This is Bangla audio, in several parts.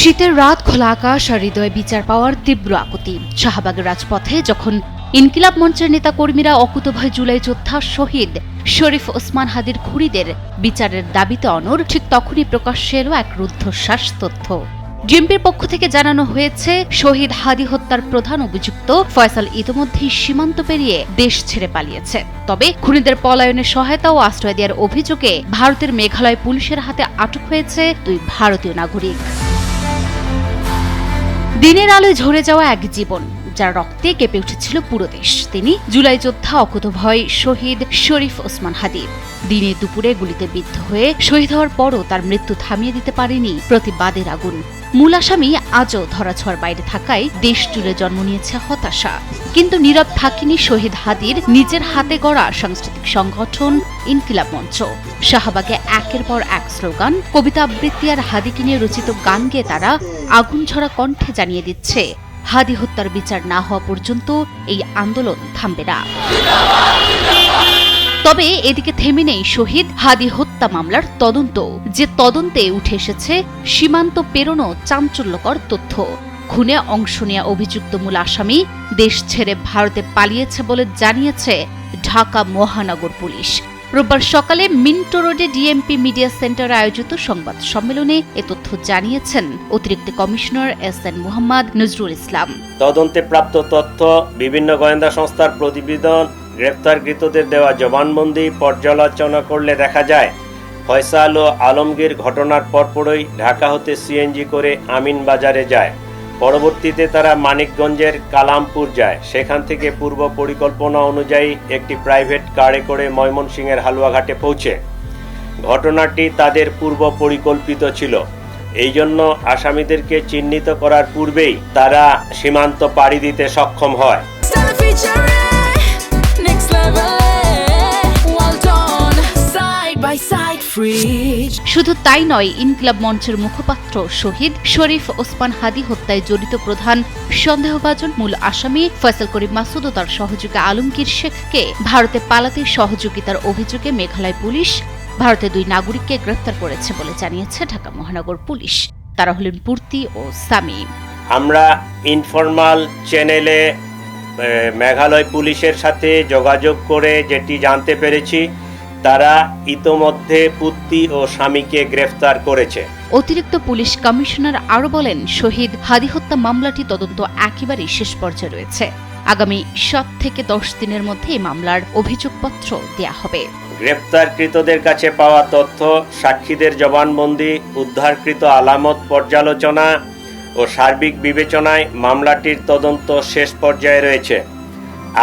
শীতের রাত, খোলা আকাশ আর হৃদয়ে বিচার পাওয়ার তীব্র আকুতি। শাহবাগের রাজপথে যখন ইনকিলাব মঞ্চের নেতাকর্মীরা অকুতোভয় জুলাই যোদ্ধা শহীদ শরীফ ওসমান হাদির খুনিদের বিচারের দাবিতে অনড়, ঠিক তখনই প্রকাশ্যে এলো এক রুদ্ধশ্বাস তথ্য। ডিএমপির পক্ষ থেকে জানানো হয়েছে, শহীদ হাদি হত্যার প্রধান অভিযুক্ত ফয়সাল ইতোমধ্যেই সীমান্ত পেরিয়ে দেশ ছেড়ে পালিয়েছে। তবে খুনিদের পলায়নে সহায়তা ও আশ্রয় দেওয়ার অভিযোগে ভারতের মেঘালয় পুলিশের হাতে আটক হয়েছে 2 ভারতীয় নাগরিক। দিনের আলোয় ঝরে যাওয়া এক জীবন, যার রক্তে কেঁপে উঠেছিল পুরো দেশ। তিনি জুলাই যোদ্ধা অকুতোভয় শহীদ শরীফ ওসমান হাদি। দিনে দুপুরে গুলিতে বিদ্ধ হয়ে শহীদ হওয়ার পরও তার মৃত্যু থামিয়ে দিতে পারেনি প্রতিবাদের আগুন। মূল আসামি আজও ধরাছোঁয়ার বাইরে থাকায় দেশ জুড়ে জন্ম নিয়েছে হতাশা। কিন্তু নীরব থাকেনি শহীদ হাদির নিজের হাতে গড়া সাংস্কৃতিক সংগঠন ইনকিলাব মঞ্চ। শাহবাগে একের পর এক স্লোগান, কবিতা আবৃত্তি আর হাদিকে নিয়ে রচিত গান গেয়ে তারা আগুন ঝরা কণ্ঠে জানিয়ে দিচ্ছে, হাদি হত্যার বিচার না হওয়া পর্যন্ত এই আন্দোলন থামবে না। তবে এদিকে থেমে নেই শহীদ হাদি হত্যা মামলার তদন্ত, যে তদন্তে উঠে এসেছে সীমান্ত পেরোনো চাঞ্চল্যকর তথ্য। খুনে অংশ নেওয়া অভিযুক্ত মূল আসামি দেশ ছেড়ে ভারতে পালিয়েছে বলে জানিয়েছে ঢাকা মহানগর পুলিশ। রোববার সকালে মিন্টো রোডে ডিএমপি মিডিয়া সেন্টারে আয়োজিত সংবাদ সম্মেলনে এ তথ্য জানিয়েছেন অতিরিক্ত কমিশনার এসএন মোহাম্মদ নজরুল ইসলাম। তদন্তে প্রাপ্ত তথ্য, বিভিন্ন গোয়েন্দা সংস্থার প্রতিবেদন, গ্রেপ্তারকৃতদের দেওয়া জবানবন্দি পর্যালোচনা করলে দেখা যায়, ফয়সাল ও আলমগীর ঘটনার পরপরই ঢাকা হতে সিএনজি করে আমিন বাজারে যায়। পরবর্তীতে তারা মানিকগঞ্জের কালামপুর যায়। সেখান থেকে পূর্ব পরিকল্পনা অনুযায়ী একটি প্রাইভেট কারে করে ময়মনসিংহের হালুয়াঘাটে পৌঁছে। ঘটনাটি তাদের পূর্ব পরিকল্পিত ছিল। এই জন্য আসামিদেরকে চিহ্নিত করার পূর্বেই তারা সীমান্ত পাড়ি দিতে সক্ষম হয়। শুধু তাই নয়, ইনকিলাব মঞ্চের মুখপাত্র শহীদ শরীফ ওসমান হাদি হত্যায় জড়িত প্রধান সন্দেহভাজন মূল আসামি ফয়সাল করিম মাসুদ ও তার সহযোগী আলমগীর শেখকে ভারতে পালাতে সহযোগিতার অভিযোগে মেঘালয় পুলিশ ভারতের 2 নাগরিককে গ্রেফতার করেছে বলে জানিয়েছে ঢাকা মহানগর পুলিশ। তারা হলেন পূর্তি ও সামি। আমরা ইনফরমাল চ্যানেলে মেঘালয় পুলিশের সাথে যোগাযোগ করে যেটি জানতে পেরেছি, তারা ইতোমধ্যে পুত্তি ও স্বামীকে গ্রেফতার করেছে। অতিরিক্ত পুলিশ কমিশনার আরও বলেন, শহীদ হাদি হত্যা মামলাটি তদন্ত একেবারেই শেষ পর্যায়ে রয়েছে। আগামী 7 থেকে 10 দিনের মধ্যে এই মামলার অভিযোগপত্র দেয়া হবে। গ্রেপ্তারকৃতদের কাছে পাওয়া তথ্য, সাক্ষীদের জবানবন্দি, উদ্ধারকৃত আলামত পর্যালোচনা ও সার্বিক বিবেচনায় মামলাটির তদন্ত শেষ পর্যায়ে রয়েছে।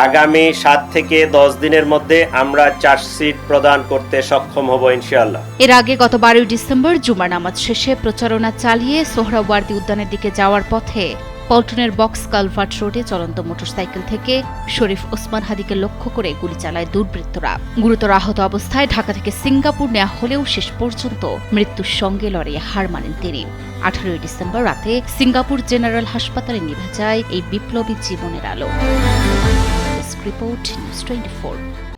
আগামী 7 থেকে 10 দিনের মধ্যে আমরা চার্জশিট প্রদান করতে সক্ষম হব ইনশাআল্লাহ। এর আগে গত 12 ডিসেম্বর জুমার নামাজ শেষে প্রচারণা চালিয়ে সোহরাওয়ার্দী উদ্যানের দিকে যাওয়ার পথে পল্টনের বক্স কালভার্ট রোডে চলন্ত মোটরসাইকেল থেকে শরীফ ওসমান হাদিকে লক্ষ্য করে গুলি চালায় দুর্বৃত্তরা। গুরুতর আহত অবস্থায় ঢাকা থেকে সিঙ্গাপুর নেওয়া হলেও শেষ পর্যন্ত মৃত্যুর সঙ্গে লড়াইয়ে হার মানেন তিনি। 18 ডিসেম্বর রাতে সিঙ্গাপুর জেনারেল হাসপাতালে নিভে যায় এই বিপ্লবী জীবনের আলো। Report news 24।